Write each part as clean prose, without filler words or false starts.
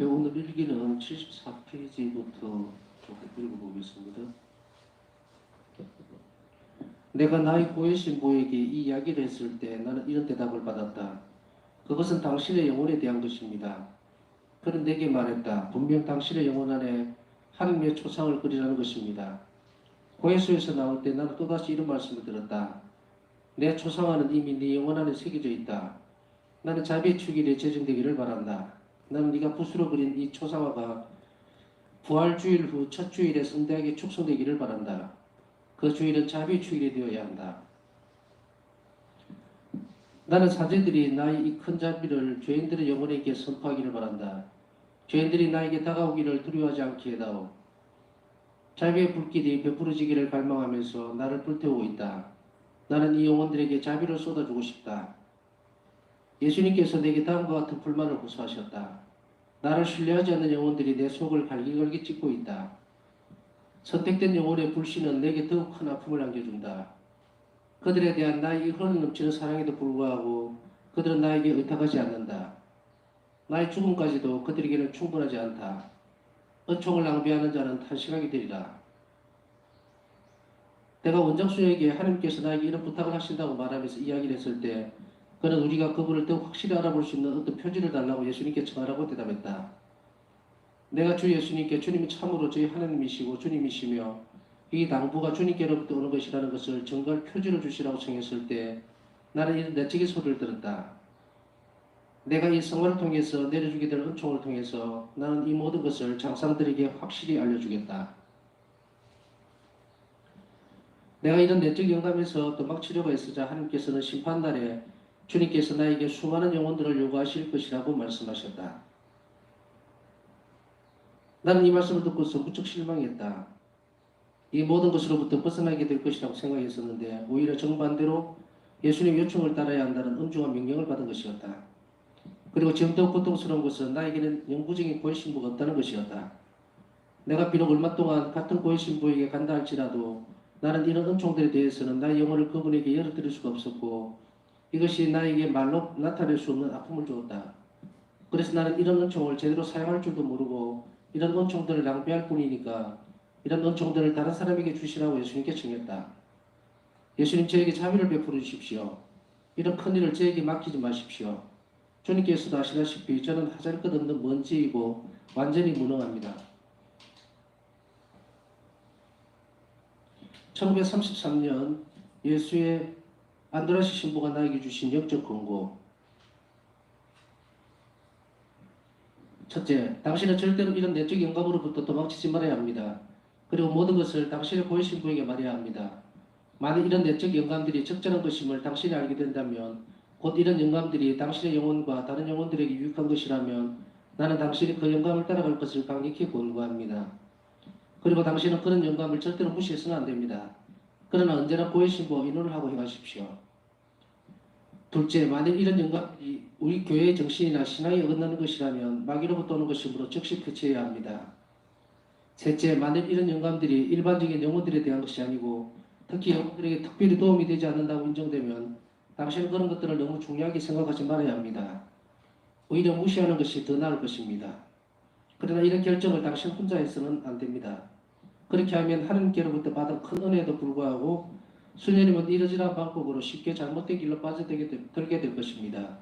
오늘 일기는 74페이지부터 좀 읽어보겠습니다. 내가 나의 고해 신부에게 이 이야기를 했을 때 나는 이런 대답을 받았다. 그것은 당신의 영혼에 대한 것입니다. 그는 내게 말했다. 분명 당신의 영혼 안에 하느님의 초상을 그리라는 것입니다. 고해수에서 나올 때 나는 또다시 이런 말씀을 들었다. 내 초상 안은 이미 네 영혼 안에 새겨져 있다. 나는 자비의 축일에 제정되기를 바란다. 나는 네가 붓으로 그린 이 초상화가 부활주일 후 첫 주일에 성대하게 축성되기를 바란다. 그 주일은 자비의 주일이 되어야 한다. 나는 사제들이 나의 이 큰 자비를 죄인들의 영혼에게 선포하기를 바란다. 죄인들이 나에게 다가오기를 두려워하지 않게 해다오. 자비의 불길이 베풀어지기를 갈망하면서 나를 불태우고 있다. 나는 이 영혼들에게 자비를 쏟아주고 싶다. 예수님께서 내게 다음과 같은 불만을 호소하셨다. 나를 신뢰하지 않는 영혼들이 내 속을 갈기갈기 찢고 있다. 선택된 영혼의 불신은 내게 더욱 큰 아픔을 안겨준다. 그들에 대한 나의 흐르는 넘치는 사랑에도 불구하고 그들은 나에게 의탁하지 않는다. 나의 죽음까지도 그들에게는 충분하지 않다. 은총을 낭비하는 자는 탄식하게 되리라. 내가 원장수에게 하나님께서 나에게 이런 부탁을 하신다고 말하면서 이야기를 했을 때 그는 우리가 그분을 더욱 확실히 알아볼 수 있는 어떤 표지를 달라고 예수님께 청하라고 대답했다. 내가 주 예수님께 주님이 참으로 저희 하나님이시고 주님이시며 이 당부가 주님께로부터 오는 것이라는 것을 증거할 표지를 주시라고 청했을 때 나는 이런 내적인 소리를 들었다. 내가 이 성화를 통해서 내려주게 될 은총을 통해서 나는 이 모든 것을 장상들에게 확실히 알려주겠다. 내가 이런 내적 영감에서 도망치려고 애쓰자 하나님께서는 심판날에 주님께서 나에게 수많은 영혼들을 요구하실 것이라고 말씀하셨다. 나는 이 말씀을 듣고서 무척 실망했다. 이 모든 것으로부터 벗어나게 될 것이라고 생각했었는데 오히려 정반대로 예수님의 요청을 따라야 한다는 엄중한 명령을 받은 것이었다. 그리고 지금 더욱 고통스러운 것은 나에게는 영구적인 고해 신부가 없다는 것이었다. 내가 비록 얼마 동안 같은 고해 신부에게 간다 할지라도 나는 이런 은총들에 대해서는 나의 영혼을 그분에게 열어드릴 수가 없었고 이것이 나에게 말로 나타낼 수 없는 아픔을 주었다. 그래서 나는 이런 은총을 제대로 사용할 줄도 모르고 이런 은총들을 낭비할 뿐이니까 이런 은총들을 다른 사람에게 주시라고 예수님께 청했다. 예수님 저에게 자비를 베풀어 주십시오. 이런 큰일을 저에게 맡기지 마십시오. 주님께서도 아시다시피 저는 하잘 것 없는 먼지이고 완전히 무능합니다. 1933년 예수의 안드라시 신부가 나에게 주신 영적 권고. 첫째, 당신은 절대로 이런 내적 영감으로부터 도망치지 말아야 합니다. 그리고 모든 것을 당신의 고해 신부에게 말해야 합니다. 만약 이런 내적 영감들이 적절한 것임을 당신이 알게 된다면 곧 이런 영감들이 당신의 영혼과 다른 영혼들에게 유익한 것이라면 나는 당신이 그 영감을 따라갈 것을 강력히 권고합니다. 그리고 당신은 그런 영감을 절대로 무시해서는 안 됩니다. 그러나 언제나 고해 신부와 의논을 하고 행하십시오. 둘째, 만일 이런 영감이 우리 교회의 정신이나 신앙에 어긋나는 것이라면 마귀로부터 오는 것이므로 즉시 폐치해야 합니다. 셋째, 만일 이런 영감들이 일반적인 영혼들에 대한 것이 아니고 특히 영혼들에게 특별히 도움이 되지 않는다고 인정되면 당신은 그런 것들을 너무 중요하게 생각하지 말아야 합니다. 오히려 무시하는 것이 더 나을 것입니다. 그러나 이런 결정을 당신 혼자 해서는 안 됩니다. 그렇게 하면 하나님께로부터 받은 큰 은혜에도 불구하고 수녀님은 이러지러한 방법으로 쉽게 잘못된 길로 빠져들게 될 것입니다.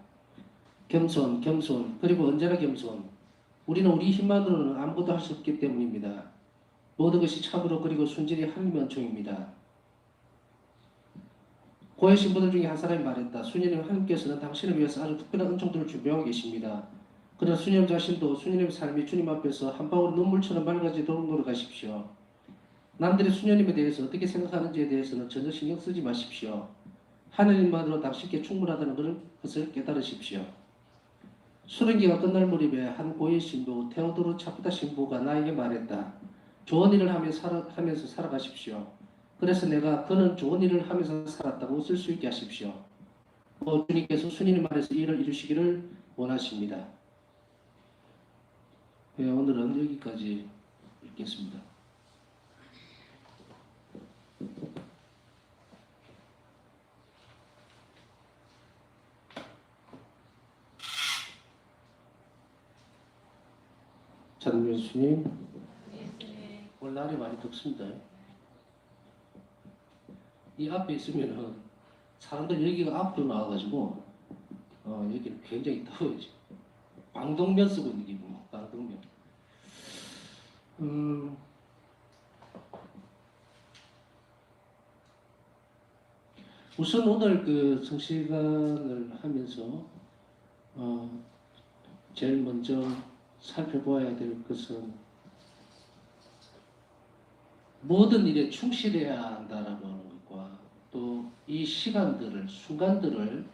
겸손, 그리고 언제나 겸손. 우리는 우리 힘만으로는 아무것도 할 수 없기 때문입니다. 모든 것이 참으로 그리고 순진히 하나님의 은총입니다. 고해 신부들 중에 한 사람이 말했다. 수녀님 하나님께서는 당신을 위해서 아주 특별한 은총들을 준비하고 계십니다. 그러나 수녀님 자신도 수녀님의 삶이 주님 앞에서 한 방울 눈물처럼 맑아지도록 노력하십시오. 남들이 수녀님에 대해서 어떻게 생각하는지에 대해서는 전혀 신경 쓰지 마십시오. 하느님만으로 당신께 충분하다는 것을 깨달으십시오. 수련기가 끝날 무렵에 한 고위 신부 테오도르 차프타 신부가 나에게 말했다. 좋은 일을 하면서 살아가십시오. 그래서 내가 그는 좋은 일을 하면서 살았다고 쓸 수 있게 하십시오. 주님께서 수녀님 안에서 일을 이루시기를 원하십니다. 네, 오늘은 여기까지 읽겠습니다. 찬교수님, 오늘 날이 많이 덥습니다. 이 앞에 있으면은 사람들 여기가 앞으로 나와가지고 여기는 굉장히 더워요. 지금. 광동면 쓰고 있는 기분, 광동면. 우선 오늘 그 성시간을 하면서 제일 먼저 살펴보아야 될 것은 모든 일에 충실해야 한다라고 하는 것과 또 이 시간들을, 순간들을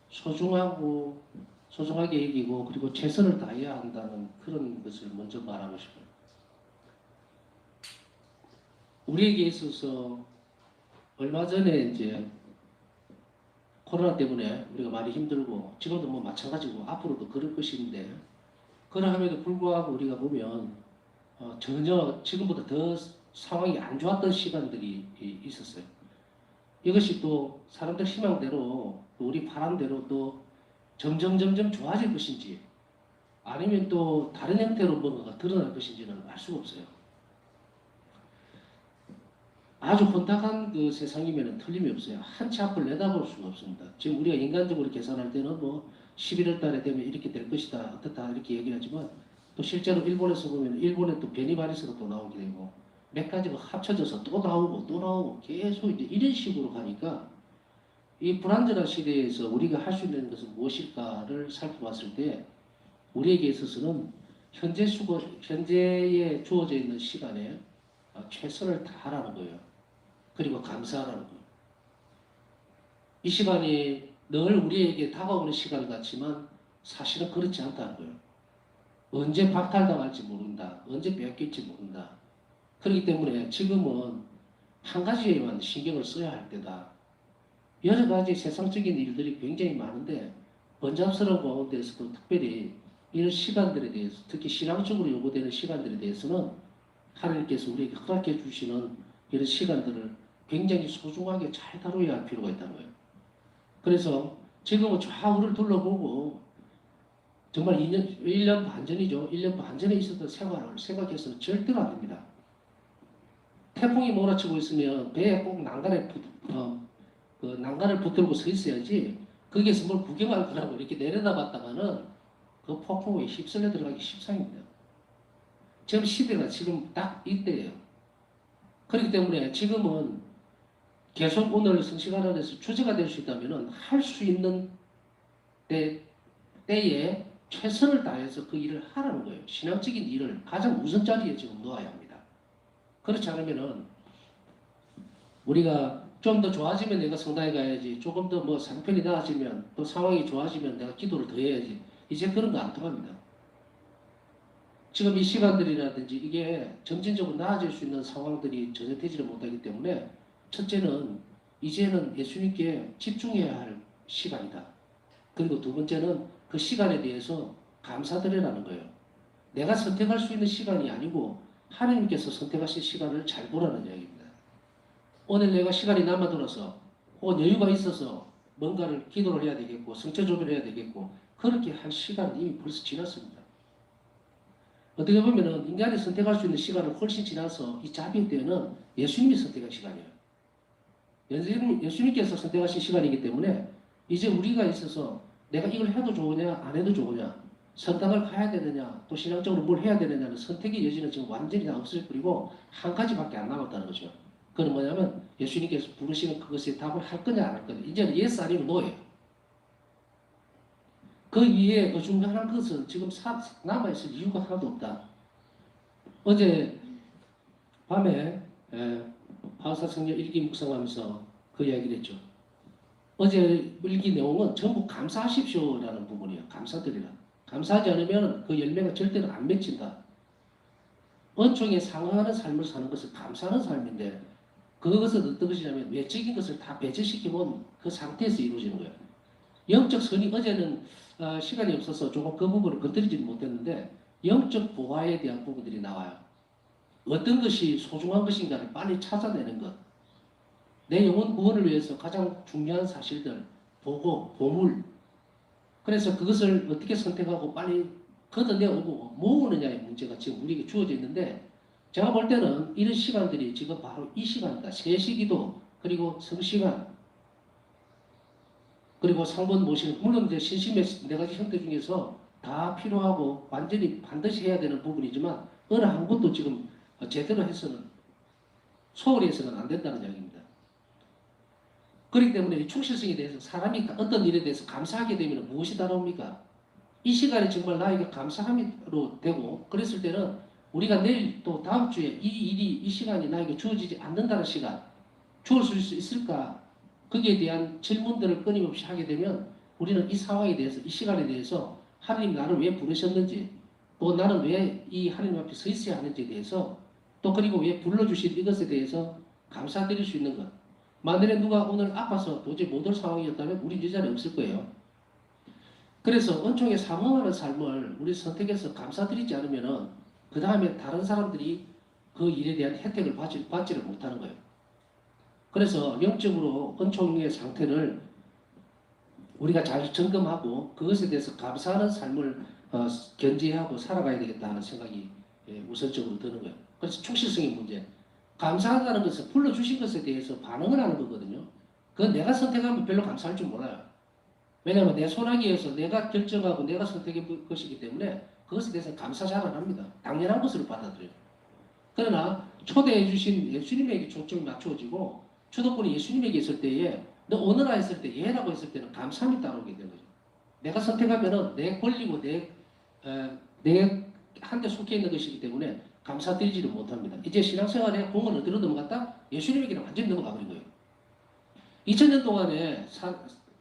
소중하게 여기고 그리고 최선을 다해야 한다는 그런 것을 먼저 말하고 싶어요. 우리에게 있어서 얼마 전에 이제 코로나 때문에 우리가 많이 힘들고 지금도 뭐 마찬가지고 앞으로도 그럴 것인데 그러함에도 불구하고 우리가 보면 전혀 지금보다 더 상황이 안 좋았던 시간들이 있었어요. 이것이 또 사람들 희망대로 또 우리 바람대로 또 점점 좋아질 것인지 아니면 또 다른 형태로 뭔가가 드러날 것인지는 알 수가 없어요. 아주 혼탁한 그 세상이면 틀림이 없어요. 한치 앞을 내다볼 수가 없습니다. 지금 우리가 인간적으로 계산할 때는 뭐 11월 달에 되면 이렇게 될 것이다 어떻다 이렇게 얘기하지만 또 실제로 일본에서 보면 일본에 또 변이 바이러스가 또 나오게 되고 몇 가지가 합쳐져서 또 나오고 계속 이제 이런 식으로 가니까 이 불안전한 시대에서 우리가 할 수 있는 것은 무엇일까를 살펴봤을 때 우리에게 있어서는 현재에 주어져 있는 시간에 최선을 다하라는 거예요. 그리고 감사하라는 거예요. 이 시간이 늘 우리에게 다가오는 시간 같지만 사실은 그렇지 않다는 거예요. 언제 박탈당할지 모른다. 언제 뺏길지 모른다. 그렇기 때문에 지금은 한 가지에만 신경을 써야 할 때다. 여러 가지 세상적인 일들이 굉장히 많은데 번잡스러운 가운데서도 특별히 이런 시간들에 대해서 특히 신앙적으로 요구되는 시간들에 대해서는 하나님께서 우리에게 허락해 주시는 이런 시간들을 굉장히 소중하게 잘 다루어야 할 필요가 있다는 거예요. 그래서 지금은 좌우를 둘러보고 정말 1년 반 전이죠. 1년 반 전에 있었던 생활을 생각해서는 절대로 안 됩니다. 태풍이 몰아치고 있으면 배에 꼭 난간을 붙들고 서 있어야지 거기에서 뭘 구경할 거라고 이렇게 내려다봤다가는 그 폭풍에 휩쓸려 들어가기 십상입니다. 지금 시대가 지금 딱 이때예요. 그렇기 때문에 지금은 계속 오늘 성시간 안에서 주제가 될 수 있다면 할 수 있는 때에 최선을 다해서 그 일을 하라는 거예요. 신앙적인 일을 가장 우선 자리에 지금 놓아야 합니다. 그렇지 않으면은 우리가 좀 더 좋아지면 내가 성당에 가야지. 조금 더 뭐 상편이 나아지면 또 상황이 좋아지면 내가 기도를 더 해야지. 이제 그런 거 안 통합니다. 지금 이 시간들이라든지 이게 점진적으로 나아질 수 있는 상황들이 전혀 되지를 못하기 때문에 첫째는 이제는 예수님께 집중해야 할 시간이다. 그리고 두 번째는 그 시간에 대해서 감사드리라는 거예요. 내가 선택할 수 있는 시간이 아니고 하나님께서 선택하신 시간을 잘 보라는 이야기입니다. 오늘 내가 시간이 남아들어서 혹은 여유가 있어서 뭔가를 기도를 해야 되겠고 성체 조별을 해야 되겠고 그렇게 할 시간은 이미 벌써 지났습니다. 어떻게 보면은 인간이 선택할 수 있는 시간을 훨씬 지나서 이 자비 때는 예수님이 선택한 시간이에요. 예수님께서 선택하신 시간이기 때문에 이제 우리가 있어서 내가 이걸 해도 좋으냐 안 해도 좋으냐 선당을 가야 되느냐 또 신앙적으로 뭘 해야 되느냐는 선택의 여지는 지금 완전히 다 없어졌고 한 가지밖에 안 남았다는 거죠. 그건 뭐냐면 예수님께서 부르시는 그것에 답을 할 거냐 안 할 거냐. 이제는 yes 아니면 no예요. 그 위에 어중간한 것은 지금 남아있을 이유가 하나도 없다. 어제 밤에 바울사성경 일기 묵상하면서 그 이야기를 했죠. 어제 일기 내용은 전부 감사하십시오라는 부분이에요. 감사드리라. 감사하지 않으면 그 열매가 절대로 안 맺힌다. 은총에 상응하는 삶을 사는 것은 감사하는 삶인데 그것은 어떤 것이냐면 외적인 것을 다 배제시키면 그 상태에서 이루어지는 거예요. 영적 선이 어제는 시간이 없어서 조금 그 부분을 건드리지는 못했는데 영적 보화에 대한 부분들이 나와요. 어떤 것이 소중한 것인가를 빨리 찾아내는 것. 내 영혼 구원을 위해서 가장 중요한 사실들, 보물. 그래서 그것을 어떻게 선택하고 빨리 걷어내오고 모으느냐의 문제. 문제가 지금 우리에게 주어져 있는데 제가 볼 때는 이런 시간들이 지금 바로 이 시간이다. 세시기도 그리고 성시간 그리고 상본 모시는 물론 이제 신심의 네 가지 형태 중에서 다 필요하고 완전히 반드시 해야 되는 부분이지만 어느 한 곳도 지금 제대로 해서는 소홀히 해서는 안 된다는 이야기입니다. 그렇기 때문에 이 충실성에 대해서 사람이 어떤 일에 대해서 감사하게 되면 무엇이 다릅니까? 이 시간이 정말 나에게 감사함으로 되고 그랬을 때는 우리가 내일 또 다음 주에 이 일이 이 시간이 나에게 주어지지 않는다는 시간 주을 수 있을까? 거기에 대한 질문들을 끊임없이 하게 되면 우리는 이 상황에 대해서 이 시간에 대해서 하나님 나를 왜 부르셨는지 또 나는 왜 이 하나님 앞에 서 있어야 하는지에 대해서 또 그리고 왜 불러주신 이것에 대해서 감사드릴 수 있는 것. 만약에 누가 오늘 아파서 도저히 못 올 상황이었다면 우리 이 자리에 없을 거예요. 그래서 은총에 사모하는 삶을 우리 선택해서 감사드리지 않으면은 그 다음에 다른 사람들이 그 일에 대한 혜택을 받지를 못하는 거예요. 그래서 영적으로 은총의 상태를 우리가 잘 점검하고 그것에 대해서 감사하는 삶을 견지하고 살아가야 되겠다는 생각이 우선적으로 드는 거예요. 그래서 충실성의 문제. 감사한다는 것은 불러주신 것에 대해서 반응을 하는 거거든요. 그건 내가 선택하면 별로 감사할 줄 몰라요. 왜냐하면 내 손아귀에서 내가 결정하고 내가 선택한 것이기 때문에 그것에 대해서 감사 잘 안 합니다. 당연한 것으로 받아들여요. 그러나 초대해 주신 예수님에게 초점이 맞추어지고 주도권이 예수님에게 있을 때에 너 오너라 했을 때 예라고 했을 때는 감사함이 따라오게 되는 거죠. 내가 선택하면은 내 권리고 내 한데 속해 있는 것이기 때문에 감사드리지를 못합니다. 이제 신앙생활에 공은 어디로 넘어갔다? 예수님에게는 완전히 넘어가 버린 거예요. 2000년 동안에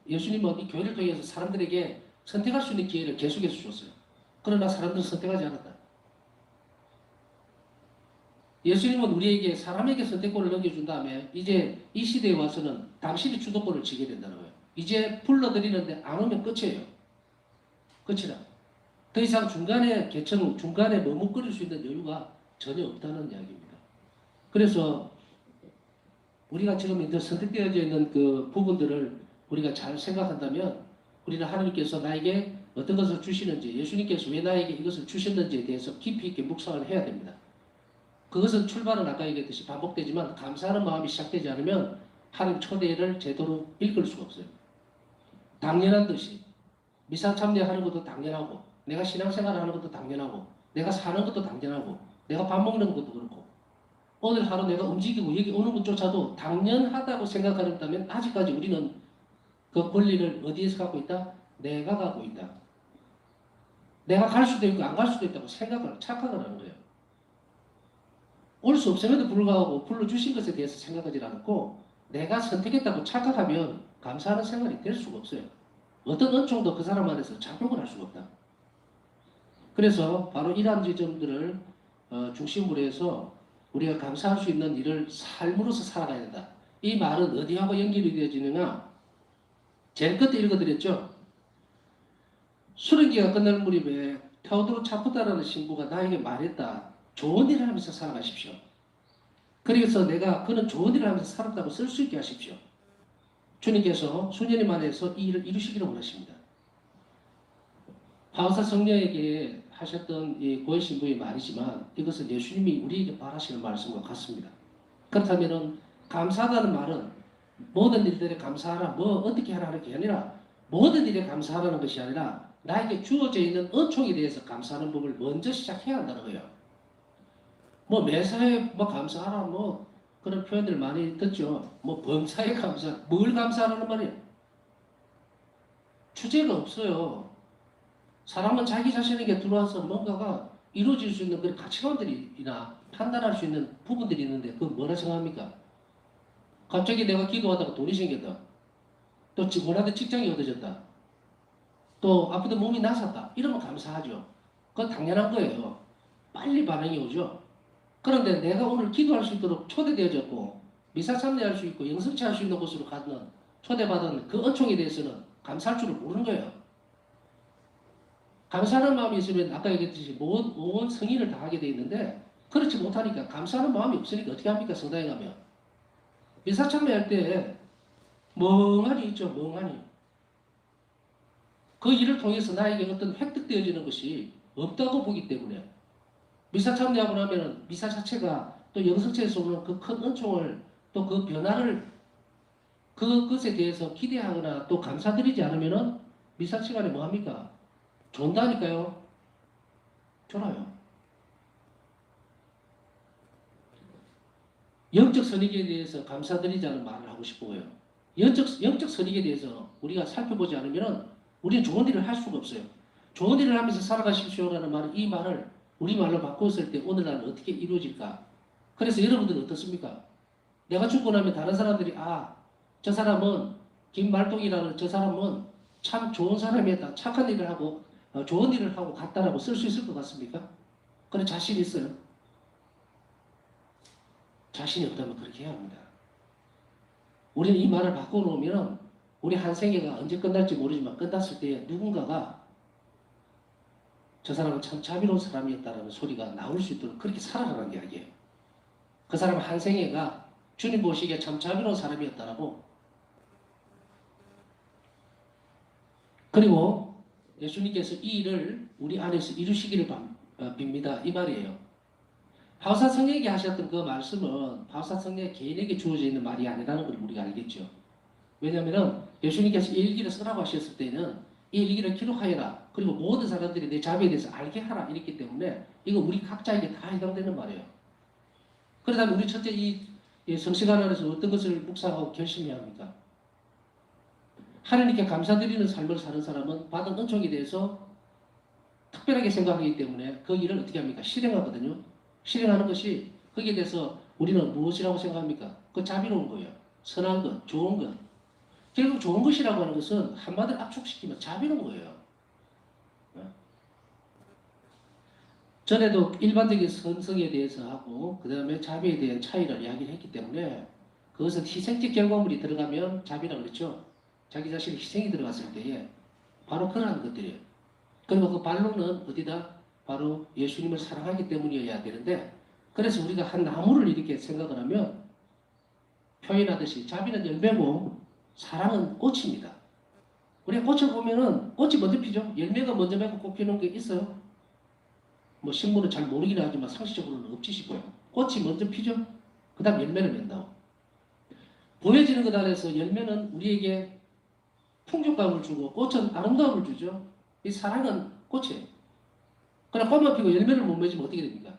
예수님은 이 교회를 통해서 사람들에게 선택할 수 있는 기회를 계속해서 주었어요. 그러나 사람들은 선택하지 않았다. 예수님은 우리에게 사람에게 선택권을 넘겨준 다음에 이제 이 시대에 와서는 당신이 주도권을 지게 된다는 거예요. 이제 불러드리는데 안 오면 끝이에요. 끝이라. 더 이상 중간에 머뭇거릴 수 있는 여유가 전혀 없다는 이야기입니다. 그래서 우리가 지금 이제 선택되어져 있는 그 부분들을 우리가 잘 생각한다면 우리는 하나님께서 나에게 어떤 것을 주시는지 예수님께서 왜 나에게 이것을 주셨는지에 대해서 깊이 있게 묵상을 해야 됩니다. 그것은 출발은 아까 얘기했듯이 반복되지만 감사하는 마음이 시작되지 않으면 하나님 초대를 제대로 읽을 수가 없어요. 당연한 듯이 미사 참여하는 것도 당연하고 내가 신앙생활을 하는 것도 당연하고 내가 사는 것도 당연하고 내가 밥 먹는 것도 그렇고 오늘 하루 내가 움직이고 여기 오는 것조차도 당연하다고 생각한다면 아직까지 우리는 그 권리를 어디에서 갖고 있다? 내가 갖고 있다. 내가 갈 수도 있고 안 갈 수도 있다고 착각을 하는 거예요. 올 수 없음에도 불구하고 불러주신 것에 대해서 생각하지 않고 내가 선택했다고 착각하면 감사하는 생활이 될 수가 없어요. 어떤 은총도 그 사람 안에서 작용을 할 수가 없다. 그래서 바로 이러한 지점들을 중심으로 해서 우리가 감사할 수 있는 일을 삶으로서 살아가야 된다. 이 말은 어디하고 연결이 되어지느냐? 제일 끝에 읽어드렸죠. 수련기가 끝날 무렵에 테오도로 차프다라는 신부가 나에게 말했다. 좋은 일을 하면서 살아가십시오. 그래서 내가 그는 좋은 일을 하면서 살았다고 쓸 수 있게 하십시오. 주님께서 수년이 만에서 이 일을 이루시기를 원하십니다. 바우사 성녀에게 하셨던 이 고해 신부의 말이지만 이것은 예수님이 우리에게 바라시는 말씀과 같습니다. 그렇다면 감사하다는 말은 모든 일들에 감사하라, 뭐 어떻게 하라는 게 아니라 모든 일에 감사하라는 것이 아니라 나에게 주어져 있는 은총에 대해서 감사하는 법을 먼저 시작해야 한다는 거예요. 뭐 매사에 뭐 감사하라 뭐 그런 표현들 많이 듣죠. 뭐 범사에 감사, 뭘 감사하라는 말이에요? 주제가 없어요. 사람은 자기 자신에게 들어와서 뭔가가 이루어질 수 있는 그런 가치관들이나 판단할 수 있는 부분들이 있는데 그건 뭐라 생각합니까? 갑자기 내가 기도하다가 돈이 생겼다. 또 원하던 직장이 얻어졌다. 또 아프던 몸이 나섰다. 이러면 감사하죠. 그건 당연한 거예요. 빨리 반응이 오죠. 그런데 내가 오늘 기도할 수 있도록 초대되어졌고 미사 참여할 수 있고 영성치 할 수 있는 곳으로 가는 초대받은 그 은총에 대해서는 감사할 줄을 모르는 거예요. 감사하는 마음이 있으면 아까 얘기했듯이 온 성의를 다하게 돼 있는데 그렇지 못하니까 감사하는 마음이 없으니까 어떻게 합니까? 성당에 가면 미사 참여할 때 멍하니 있죠. 멍하니 그 일을 통해서 나에게 어떤 획득되어지는 것이 없다고 보기 때문에 미사 참여하고 나면은 미사 자체가 또 영성체에서 오는 그 큰 은총을 또 그 변화를 그것에 대해서 기대하거나 또 감사드리지 않으면은 미사 시간에 뭐 합니까? 존다니까요. 졸아요. 영적 선익에 대해서 감사드리자는 말을 하고 싶어요. 영적 선익에 대해서 우리가 살펴보지 않으면 우리는 좋은 일을 할 수가 없어요. 좋은 일을 하면서 살아가십시오라는 말은 이 말을 우리말로 바꿨을 때 오늘날 어떻게 이루어질까? 그래서 여러분들은 어떻습니까? 내가 죽고 나면 다른 사람들이 저 사람은 김말동이라는 저 사람은 참 좋은 사람이었다. 착한 일을 하고 좋은 일을 하고 갔다라고 쓸 수 있을 것 같습니까? 그래 자신 있어요? 자신이 없다면 그렇게 해야 합니다. 우리는 이 말을 바꿔놓으면 우리 한 생애가 언제 끝날지 모르지만 끝났을 때 누군가가 저 사람은 참 자비로운 사람이었다라는 소리가 나올 수 있도록 그렇게 살아가는 이야기예요. 그 사람 한 생애가 주님 보시기에 참 자비로운 사람이었다라고. 그리고 예수님께서 이 일을 우리 안에서 이루시기를 빕니다. 이 말이에요. 바우사 성령에게 하셨던 그 말씀은 바우사 성령 개인에게 주어져 있는 말이 아니라는 걸 우리가 알겠죠. 왜냐하면 예수님께서 이 일기를 쓰라고 하셨을 때는 이 일기를 기록하여라. 그리고 모든 사람들이 내 자비에 대해서 알게 하라. 이랬기 때문에 이거 우리 각자에게 다 해당되는 말이에요. 그러다면 우리 첫째 이 성시간 안에서 어떤 것을 묵상하고 결심해야 합니까? 하나님께 감사드리는 삶을 사는 사람은 받은 은총에 대해서 특별하게 생각하기 때문에 그 일을 어떻게 합니까? 실행하거든요. 실행하는 것이 거기에 대해서 우리는 무엇이라고 생각합니까? 그 자비로운 거예요. 선한 것, 좋은 것. 결국 좋은 것이라고 하는 것은 한마디로 압축시키면 자비로운 거예요. 전에도 일반적인 선성에 대해서 하고 그 다음에 자비에 대한 차이를 이야기를 했기 때문에 그것은 희생적 결과물이 들어가면 자비라고 그랬죠. 자기 자신의 희생이 들어갔을 때에 바로 그러한 것들이에요. 그리고 그 반론은 어디다? 바로 예수님을 사랑하기 때문이어야 되는데 그래서 우리가 한 나무를 이렇게 생각을 하면 표현하듯이 자비는 열매고 사랑은 꽃입니다. 우리가 꽃을 보면은 꽃이 먼저 피죠. 열매가 먼저 맺고 꽃 피는 게 있어요. 뭐 식물은 잘 모르긴 하지만 상식적으로는 없지 싶고요. 꽃이 먼저 피죠. 그 다음 열매를 맺는다고. 보여지는 것 안에서 열매는 우리에게 풍족감을 주고 꽃은 아름다움을 주죠. 이 사랑은 꽃이에요. 그러나 꽃만 피고 열매를 못 맺으면 어떻게 됩니까?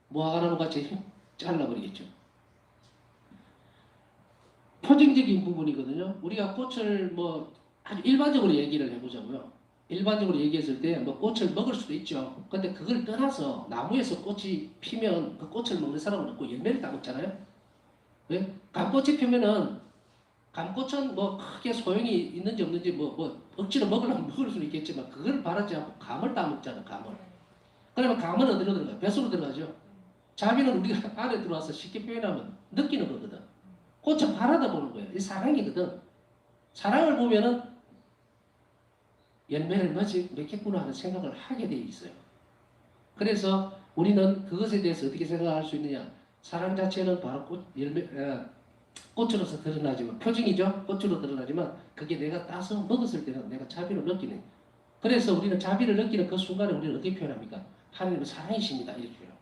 무화과나무 같이 잘라버리겠죠. 표징적인 부분이거든요. 우리가 꽃을 뭐 아주 일반적으로 얘기를 해보자고요. 일반적으로 얘기했을 때 뭐 꽃을 먹을 수도 있죠. 근데 그걸 떠나서 나무에서 꽃이 피면 그 꽃을 먹는 사람은 없고 열매를 따먹잖아요. 왜? 감꽃이 피면은 감꽃은 뭐 크게 소용이 있는지 없는지 뭐 억지로 먹으려면 먹을 수는 있겠지만 그걸 바라지 않고 감을 따먹잖아. 감을. 그러면 감은 어디로 들어가요? 뱃속으로 들어가죠. 자비는 우리가 안에 들어와서 쉽게 표현하면 느끼는 거거든. 꽃을 바라다 보는 거예요. 이 사랑이거든. 사랑을 보면은 열매를 맺겠구나 하는 생각을 하게 돼 있어요. 그래서 우리는 그것에 대해서 어떻게 생각할 수 있느냐? 사랑 자체는 바로 꽃으로서 드러나지만 표징이죠. 꽃으로 드러나지만 그게 내가 따서 먹었을 때는 내가 자비를 느끼는. 그래서 우리는 자비를 느끼는 그 순간에 우리는 어떻게 표현합니까? 하나님은 사랑이십니다. 이렇게 표현합니다.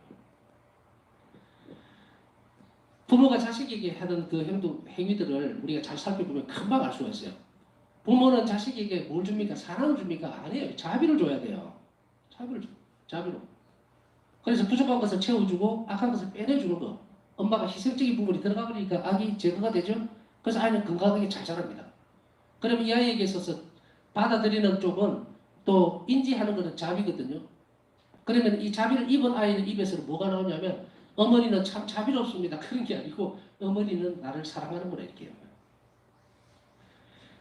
부모가 자식에게 하던 그 행위들을 우리가 잘 살펴보면 금방 알 수가 있어요. 부모는 자식에게 뭘 줍니까? 사랑을 줍니까? 아니에요. 자비를 줘야 돼요. 자비로. 그래서 부족한 것을 채워주고 악한 것을 빼내주는 거. 엄마가 희생적인 부분이 들어가 버리니까 악이 제거가 되죠. 그래서 아이는 건강하게 잘 자랍니다. 그러면 이 아이에게 있어서 받아들이는 쪽은 또 인지하는 것은 자비거든요. 그러면 이 자비를 입은 아이의 입에서 뭐가 나오냐면 어머니는 참 자비롭습니다. 그런 게 아니고 어머니는 나를 사랑하는 거라 이렇게 해요.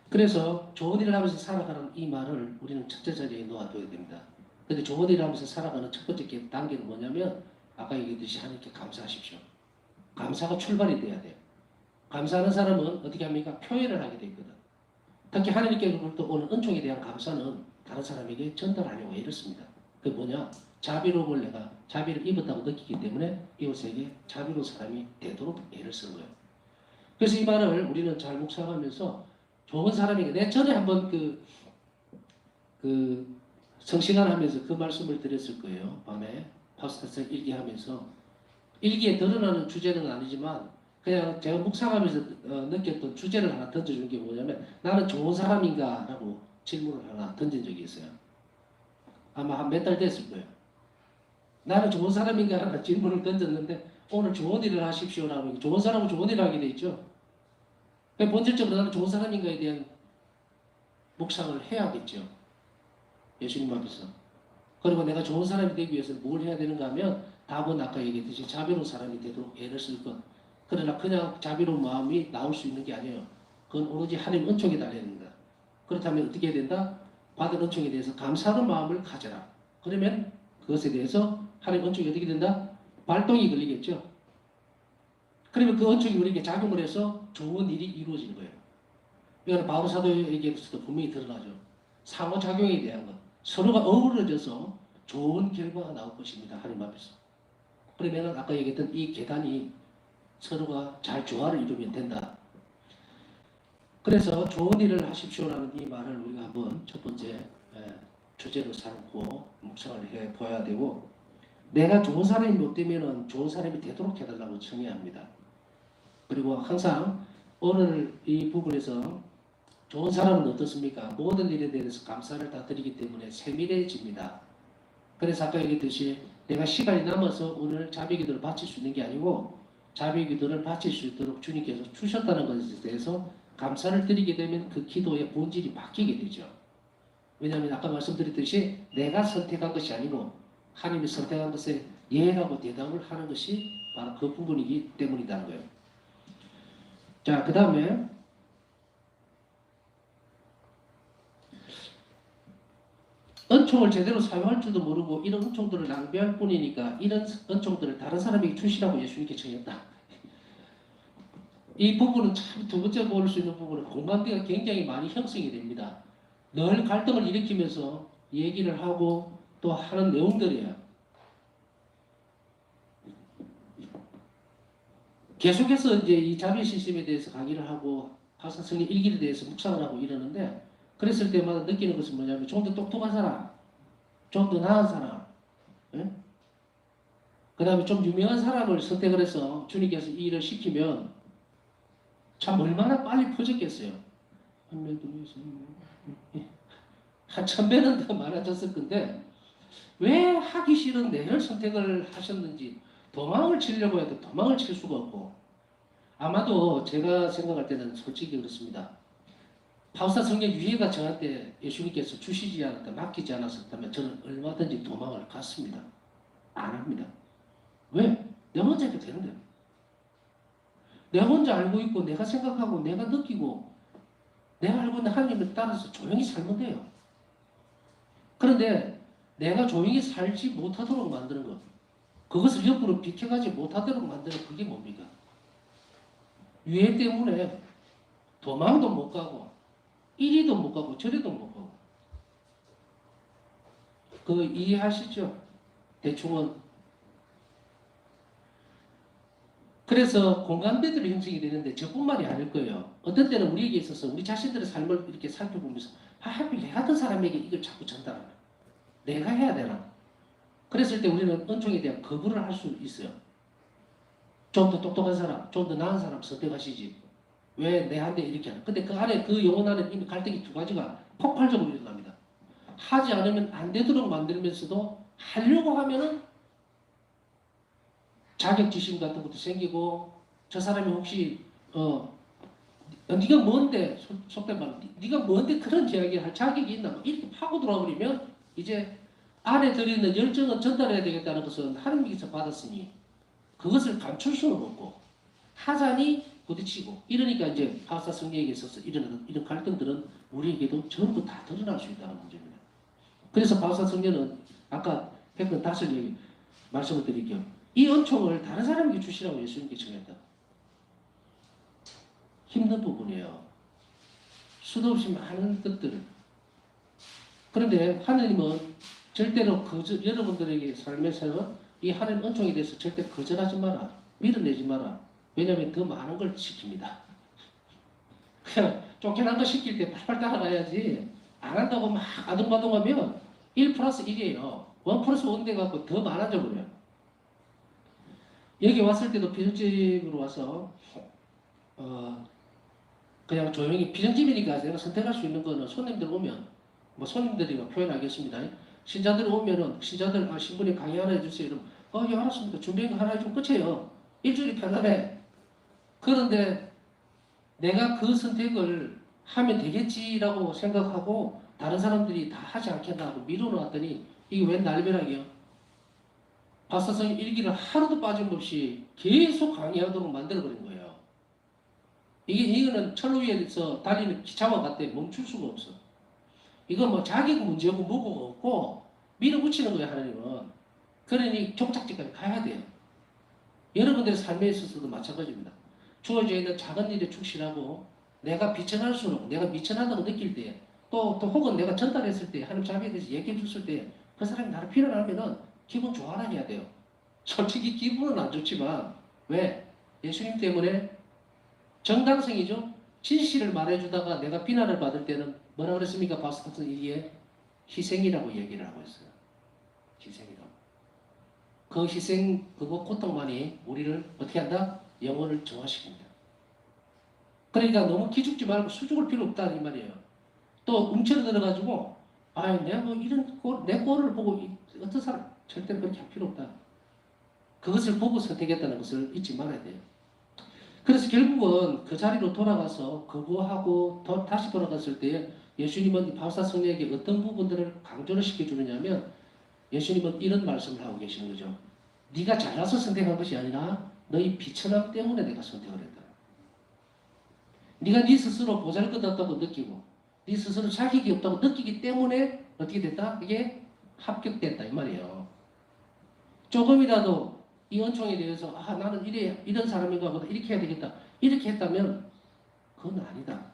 그래서 좋은 일을 하면서 살아가는 이 말을 우리는 첫째 자리에 놓아둬야 됩니다. 근데 좋은 일을 하면서 살아가는 첫 번째 단계는 뭐냐면 아까 얘기했듯이 하나님께 감사하십시오. 감사가 출발이 돼야 돼요. 감사하는 사람은 어떻게 합니까? 표현을 하게 돼 있거든. 특히 하나님께로부터 오는 은총에 대한 감사는 다른 사람에게 전달하려고 애를 씁니다. 그게 뭐냐? 자비로움을 내가 자비를 입었다고 느끼기 때문에 이웃에게 자비로운 사람이 되도록 애를 쓰는 거예요. 그래서 이 말을 우리는 잘 묵상하면서 좋은 사람에게 내 전에 한번 성시간 하면서 그 말씀을 드렸을 거예요. 밤에 파우스타스 일기하면서 일기에 드러나는 주제는 아니지만 그냥 제가 묵상하면서 느꼈던 주제를 하나 던져준 게 뭐냐면 나는 좋은 사람인가? 라고 질문을 하나 던진 적이 있어요. 아마 한 몇 달 됐을 거예요. 나는 좋은 사람인가? 라는 질문을 던졌는데 오늘 좋은 일을 하십시오라고 좋은 사람은 좋은 일을 하게 돼 있죠. 본질적으로 나는 좋은 사람인가에 대한 묵상을 해야겠죠. 예수님 앞에서. 그리고 내가 좋은 사람이 되기 위해서 뭘 해야 되는가 하면 답은 아까 얘기했듯이 자비로운 사람이 되도록 애를 쓸 것. 그러나 그냥 자비로운 마음이 나올 수 있는 게 아니에요. 그건 오로지 하나님 은총에 달려야 된다. 그렇다면 어떻게 해야 된다? 받은 은총에 대해서 감사하는 마음을 가져라. 그러면 그것에 대해서 하나님 은총이 어떻게 된다? 발동이 걸리겠죠. 그러면 그 은총이 우리에게 작용을 해서 좋은 일이 이루어지는 거예요. 이거는 바울 사도에게서도 분명히 드러나죠. 상호작용에 대한 것. 서로가 어우러져서 좋은 결과가 나올 것입니다. 하나님 앞에서. 그러면 아까 얘기했던 이 계단이 서로가 잘 조화를 이루면 된다. 그래서 좋은 일을 하십시오라는 이 말을 우리가 한번 첫 번째 주제로 삼고 묵상을 해 보아야 되고 내가 좋은 사람이 못 되면 좋은 사람이 되도록 해달라고 청해합니다. 그리고 항상 오늘 이 부분에서 좋은 사람은 어떻습니까? 모든 일에 대해서 감사를 다 드리기 때문에 세밀해집니다. 그래서 아까 얘기했듯이 내가 시간이 남아서 오늘 자비기도를 바칠 수 있는 게 아니고 자비기도를 바칠 수 있도록 주님께서 주셨다는 것에 대해서 감사를 드리게 되면 그 기도의 본질이 바뀌게 되죠. 왜냐하면 아까 말씀드렸듯이 내가 선택한 것이 아니고 하나님이 선택한 것에 예라고 대답을 하는 것이 바로 그 부분이기 때문이라는 거예요. 자, 그 다음에 은총을 제대로 사용할 줄도 모르고 이런 은총들을 낭비할 뿐이니까 이런 은총들을 다른 사람에게 주시라고 예수님께 청했다. 이 부분은 참 두 번째 볼 수 있는 부분은 공감대가 굉장히 많이 형성이 됩니다. 늘 갈등을 일으키면서 얘기를 하고 또 하는 내용들이에요. 계속해서 이제 이 자비 시스템에 대해서 강의를 하고 파사성의 일기에 대해서 묵상을 하고 이러는데 그랬을 때마다 느끼는 것은 뭐냐면 좀 더 똑똑한 사람, 좀 더 나은 사람, 그 다음에 좀 유명한 사람을 선택을 해서 주님께서 이 일을 시키면 참 얼마나 빨리 퍼졌겠어요. 한 1000배는 더 많아졌을 건데 왜 하기 싫은 내를 선택을 하셨는지 도망을 치려고 해도 도망을 칠 수가 없고 아마도 제가 생각할 때는 솔직히 그렇습니다. 파우스타 성령 유해가 저한테 예수님께서 주시지 않았다 맡기지 않았었다면 저는 얼마든지 도망을 갔습니다. 안 합니다. 왜? 내 혼자 해도 되는데 내가 혼자 알고 있고 내가 생각하고 내가 느끼고 내가 알고 있는 하나님을 따라서 조용히 살면 돼요. 그런데 내가 조용히 살지 못하도록 만드는 것 그것을 옆으로 비켜가지 못하도록 만드는 그게 뭡니까? 유해 때문에 도망도 못 가고 이리도 못 가고 저리도 못 가고 그거 이해하시죠? 대충은 그래서 공감대들이 형성이 되는데 저뿐만이 아닐 거예요. 어떤 때는 우리에게 있어서 우리 자신들의 삶을 이렇게 살펴보면서 하필 내가 같은 사람에게 이걸 자꾸 전달하면 내가 해야 되나? 그랬을 때 우리는 은총에 대한 거부를 할 수 있어요. 좀 더 똑똑한 사람, 좀 더 나은 사람 선택하시지. 왜 내한테 이렇게 하나? 근데 그 안에 그 영혼 안에 이미 갈등이 두 가지가 폭발적으로 일어납니다. 하지 않으면 안 되도록 만들면서도 하려고 하면은 자격지심 같은 것도 생기고 저 사람이 혹시 네가 뭔데 속된 말로 네가 뭔데 그런 이야기를 할 자격이 있나 이렇게 파고 들어와 버리면 이제 안에 들어있는 열정은 전달해야 되겠다는 것은 하나님께서 받았으니 그것을 감출 수는 없고 하자니 부딪히고 이러니까 이제 파우스타 성령에게 있어서 일어나는 이런 갈등들은 우리에게도 전부 다 드러날 수 있다는 문제입니다. 그래서 파우스타 성령은 아까 했던 다섯 얘기 말씀을 드릴게요. 이 은총을 다른 사람에게 주시라고 예수님께 청했다. 힘든 부분이에요. 수도 없이 많은 뜻들. 그런데 하느님은 절대로 여러분들에게 삶에서 이 하나님 은총에 대해서 절대 거절하지 마라. 밀어내지 마라. 왜냐하면 더 많은 걸 시킵니다. 그냥 쫓겨난 거 시킬 때 팔팔 따라가야지 안 한다고 막 아둥바둥하면 1 플러스 1이에요. 1 플러스 1 돼갖고 더 많아져 버려요. 여기 왔을 때도 비정집으로 와서 그냥 조용히 비정집이니까 내가 선택할 수 있는 거는 손님들 오면 뭐 손님들이가 표현하겠습니다. 신자들 오면은 신자들 신부님 강의 하나 해주세요. 이러면 예 알았습니다. 준비한 거 하나 해주면 끝이에요. 일주일이 편안해. 그런데 내가 그 선택을 하면 되겠지라고 생각하고 다른 사람들이 다 하지 않겠나 하고 미뤄놓았더니 이게 웬 날벼락이요. 박사성이 일기를 하루도 빠짐없이 계속 강의하도록 만들어버린 거예요. 이거는 철로 위에서 달리는 기차와 같대 멈출 수가 없어. 이건 뭐 자기가 문제고 뭐고 없고 밀어붙이는 거예요, 하나님은. 그러니 종착지까지 가야 돼요. 여러분들의 삶에 있어서도 마찬가지입니다. 주어져 있는 작은 일에 충실하고 내가 비천할수록 내가 미천하다고 느낄 때 또 혹은 내가 전달했을 때 하나님 자비에 대해서 얘기해 줬을 때 그 사람이 나를 비난하면은 기분 좋아라 해야 돼요. 솔직히 기분은 안 좋지만 왜? 예수님 때문에 정당성이죠. 진실을 말해주다가 내가 비난을 받을 때는 뭐라 그랬습니까? 바스타슨 이게 희생이라고 얘기를 하고 있어요. 희생이라고. 그 희생, 그거 고통만이 우리를 어떻게 한다? 영혼을 정화시킵니다. 그러니까 너무 기죽지 말고 수죽을 필요 없다 이 말이에요. 또 움츠러들어가지고 내가 뭐 이런 내 꼴을 보고 어떤 사람 절대 그렇게 할 필요 없다. 그것을 보고 선택했다는 것을 잊지 말아야 돼요. 그래서 결국은 그 자리로 돌아가서 거부하고 다시 돌아갔을 때 예수님은 바울사 성령에게 어떤 부분들을 강조를 시켜주느냐면 예수님은 이런 말씀을 하고 계시는 거죠. 네가 잘나서 선택한 것이 아니라 너희 비천함 때문에 내가 선택을 했다. 네가 네 스스로 보잘것없다고 느끼고 네 스스로 자격이 없다고 느끼기 때문에 어떻게 됐다? 이게 합격됐다 이 말이에요. 조금이라도 이 은총에 대해서 나는 이런 사람인가 보다 이렇게 해야 되겠다 이렇게 했다면 그건 아니다.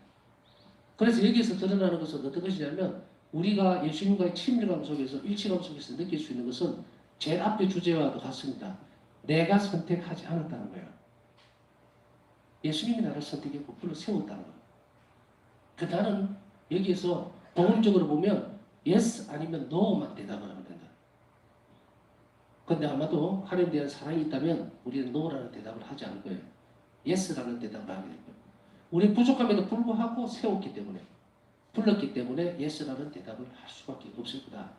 그래서 여기서 드러나는 것은 어떤 것이냐면 우리가 예수님과의 친밀감 속에서 일치감 속에서 느낄 수 있는 것은 제일 앞에 주제와도 같습니다. 내가 선택하지 않았다는 거예요. 예수님이 나를 선택했고 불러 세웠다는 거예요. 나는 여기에서 동물적으로 보면 yes 아니면 no만 대답을 하면 된다. 근데 아마도 하나님에 대한 사랑이 있다면 우리는 no라는 대답을 하지 않을 거예요. yes라는 대답을 하게 될 거예요. 우리 부족함에도 불구하고 세웠기 때문에 불렀기 때문에 yes라는 대답을 할 수밖에 없을 거다.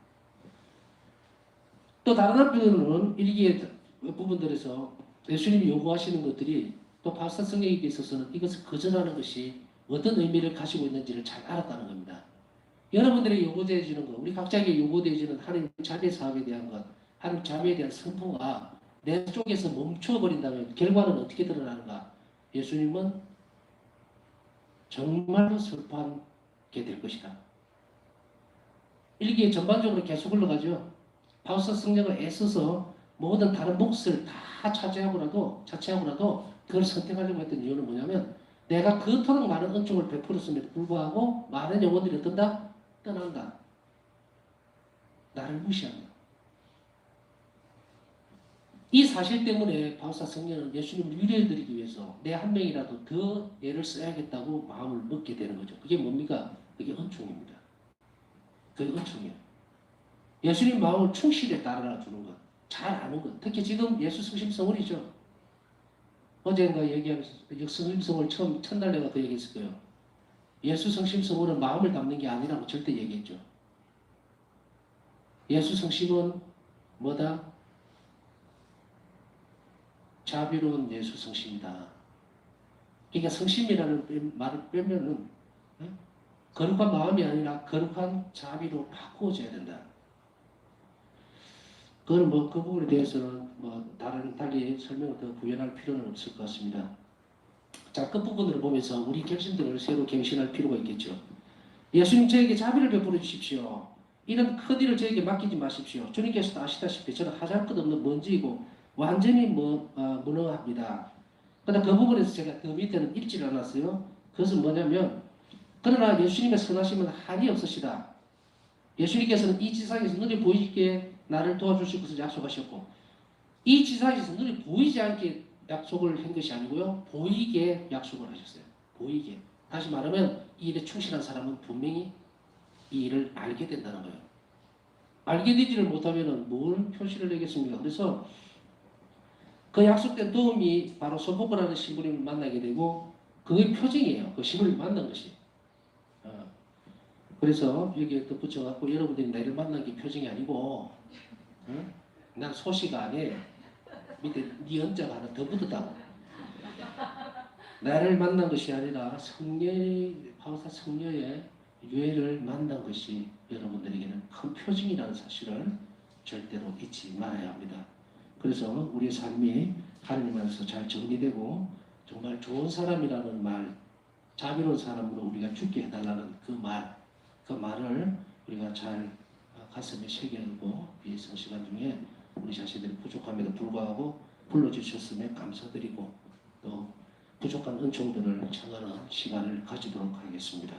또 다른 한편으로는 일기의 부분들에서 예수님이 요구하시는 것들이 또 바울사 성령에게 있어서는 이것을 거절하는 것이 어떤 의미를 가지고 있는지를 잘 알았다는 겁니다. 여러분들이 요구되어 주는 것, 우리 각자에게 요구되어 주는 하나님 자비 사업에 대한 것, 하나님 자비에 대한 선포가 내 쪽에서 멈춰버린다면 결과는 어떻게 드러나는가? 예수님은 정말로 슬퍼하게 될 것이다. 일기에 전반적으로 계속 흘러가죠. 바울사 성령을 애써서 모든 다른 몫을 다 차지하고라도 그걸 선택하려고 했던 이유는 뭐냐면 내가 그토록 많은 은총을 베풀었음에도 불구하고 많은 영혼들이 어떤다? 떠난다. 나를 무시한다. 이 사실 때문에 바울사 성령은 예수님을 위로해드리기 위해서 내 한 명이라도 더 애를 써야겠다고 마음을 먹게 되는 거죠. 그게 뭡니까? 그게 은총입니다. 그게 은총이에요. 예수님 마음을 충실히 따라 주는 것. 잘 아는 것. 특히 지금 예수 성심성월이죠. 어제인가 얘기하면서 성심성월 처음 첫날 내가 그 얘기했을 거예요. 예수 성심성월은 마음을 담는 게 아니라고 절대 얘기했죠. 예수 성심은 뭐다? 자비로운 예수 성심이다. 그러니까 성심이라는 말을 빼면은 거룩한 마음이 아니라 거룩한 자비로 바꾸어져야 된다. 그건 뭐 그 부분에 대해서는 뭐 달리 설명을 더 부연할 필요는 없을 것 같습니다. 자, 끝부분을 보면서 우리 결심들을 새로 갱신할 필요가 있겠죠. 예수님 저에게 자비를 베풀어 주십시오. 이런 큰 일을 저에게 맡기지 마십시오. 주님께서도 아시다시피 저는 하잘 것 없는 먼지이고 완전히 무능합니다. 그러나 그 부분에서 제가 그 밑에는 읽지를 않았어요. 그것은 뭐냐면 그러나 예수님의 선하심은 한이 없으시다. 예수님께서는 이 지상에서 눈에 보이게 나를 도와주실 것을 약속하셨고 이 지상에서 눈에 보이지 않게 약속을 한 것이 아니고요. 보이게 약속을 하셨어요. 보이게. 다시 말하면 이 일에 충실한 사람은 분명히 이 일을 알게 된다는 거예요. 알게 되지를 못하면 뭘 표시를 내겠습니까? 그래서 그 약속된 도움이 바로 소포크라는 신부님을 만나게 되고 그게 표징이에요. 그 신부님을 만난 것이. 어. 그래서 여기에 덧붙여갖고 여러분들이 나를 만난 게 표징이 아니고 응? 난 소시가 아니에요. 밑에 네 언자가 하나 더 붙었다고. 나를 만난 것이 아니라 성녀의 바우사 성녀의 유해를 만난 것이 여러분들에게는 큰 표징이라는 사실을 절대로 잊지 말아야 합니다. 그래서 우리의 삶이 하나님 안에서 잘 정리되고 정말 좋은 사람이라는 말, 자비로운 사람으로 우리가 죽게 해달라는 그 말을 우리가 잘 가슴에 새겨두고 이 성시간 중에 우리 자신들이 부족함에도 불구하고 불러주셨음에 감사드리고 또 부족한 은총들을 청하는 시간을 가지도록 하겠습니다.